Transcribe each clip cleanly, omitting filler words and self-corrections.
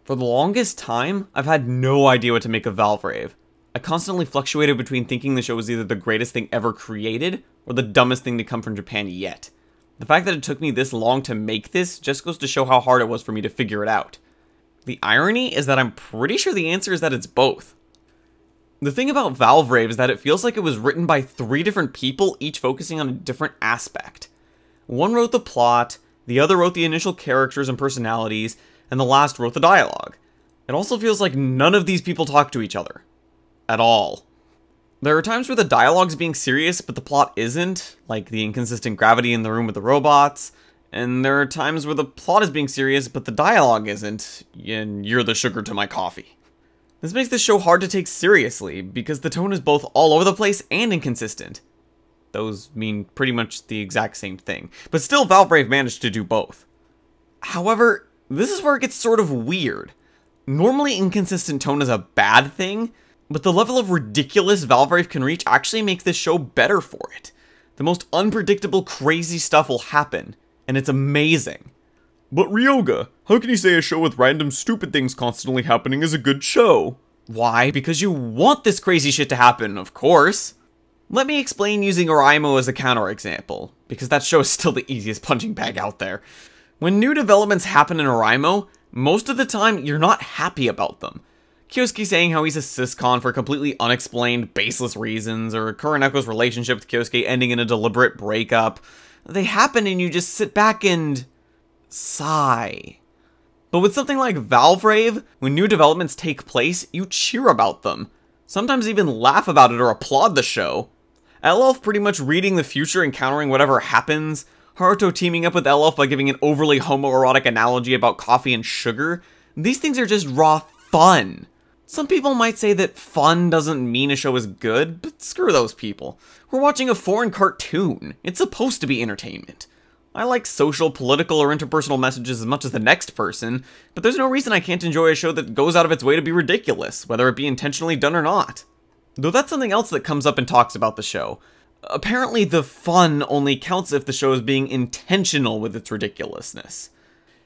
For the longest time, I've had no idea what to make of Valvrave. I constantly fluctuated between thinking the show was either the greatest thing ever created, or the dumbest thing to come from Japan yet. The fact that it took me this long to make this just goes to show how hard it was for me to figure it out. The irony is that I'm pretty sure the answer is that it's both. The thing about Valvrave is that it feels like it was written by 3 different people, each focusing on a different aspect. One wrote the plot, the other wrote the initial characters and personalities, and the last wrote the dialogue. It also feels like none of these people talk to each other. At all. There are times where the dialogue's being serious, but the plot isn't, like the inconsistent gravity in the room with the robots, and there are times where the plot is being serious, but the dialogue isn't, and you're the sugar to my coffee. This makes this show hard to take seriously, because the tone is both all over the place and inconsistent. Those mean pretty much the exact same thing, but still Valvrave managed to do both. However, this is where it gets sort of weird. Normally inconsistent tone is a bad thing, but the level of ridiculous Valvrave can reach actually makes this show better for it. The most unpredictable, crazy stuff will happen, and it's amazing. But Riyogaa, how can you say a show with random stupid things constantly happening is a good show? Why? Because you want this crazy shit to happen, of course. Let me explain using OreImo as a counterexample, because that show is still the easiest punching bag out there. When new developments happen in OreImo, most of the time you're not happy about them. Kyosuke saying how he's a syscon for completely unexplained, baseless reasons, or Kuroneko's relationship with Kyosuke ending in a deliberate breakup. They happen and you just sit back and sigh. But with something like Valvrave, when new developments take place, you cheer about them. Sometimes even laugh about it or applaud the show. L-Elf pretty much reading the future and countering whatever happens, Haruto teaming up with L-Elf by giving an overly homoerotic analogy about coffee and sugar. These things are just raw fun. Some people might say that fun doesn't mean a show is good, but screw those people. We're watching a foreign cartoon. It's supposed to be entertainment. I like social, political, or interpersonal messages as much as the next person, but there's no reason I can't enjoy a show that goes out of its way to be ridiculous, whether it be intentionally done or not. Though that's something else that comes up in talks about the show. Apparently the fun only counts if the show is being intentional with its ridiculousness.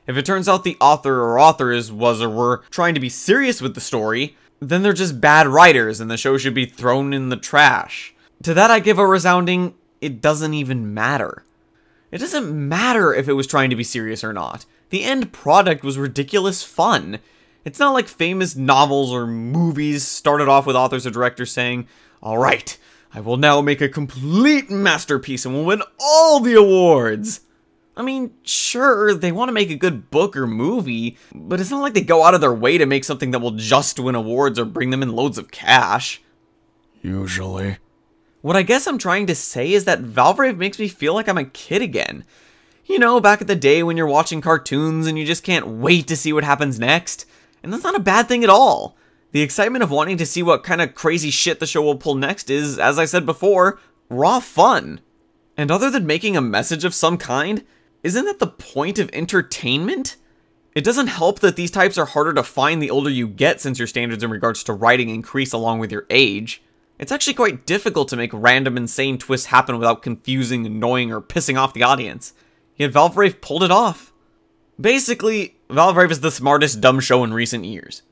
If it turns out the author or authors was or were trying to be serious with the story, then they're just bad writers and the show should be thrown in the trash. To that I give a resounding, it doesn't even matter. It doesn't matter if it was trying to be serious or not. The end product was ridiculous fun. It's not like famous novels or movies started off with authors or directors saying, "Alright, I will now make a complete masterpiece and will win all the awards." I mean, sure, they want to make a good book or movie, but it's not like they go out of their way to make something that will just win awards or bring them in loads of cash. Usually. What I guess I'm trying to say is that Valvrave makes me feel like I'm a kid again. You know, back in the day when you're watching cartoons and you just can't wait to see what happens next. And that's not a bad thing at all. The excitement of wanting to see what kind of crazy shit the show will pull next is, as I said before, raw fun. And other than making a message of some kind, isn't that the point of entertainment? It doesn't help that these types are harder to find the older you get since your standards in regards to writing increase along with your age. It's actually quite difficult to make random insane twists happen without confusing, annoying, or pissing off the audience. Yet Valvrave pulled it off. Basically, Valvrave is the smartest dumb show in recent years.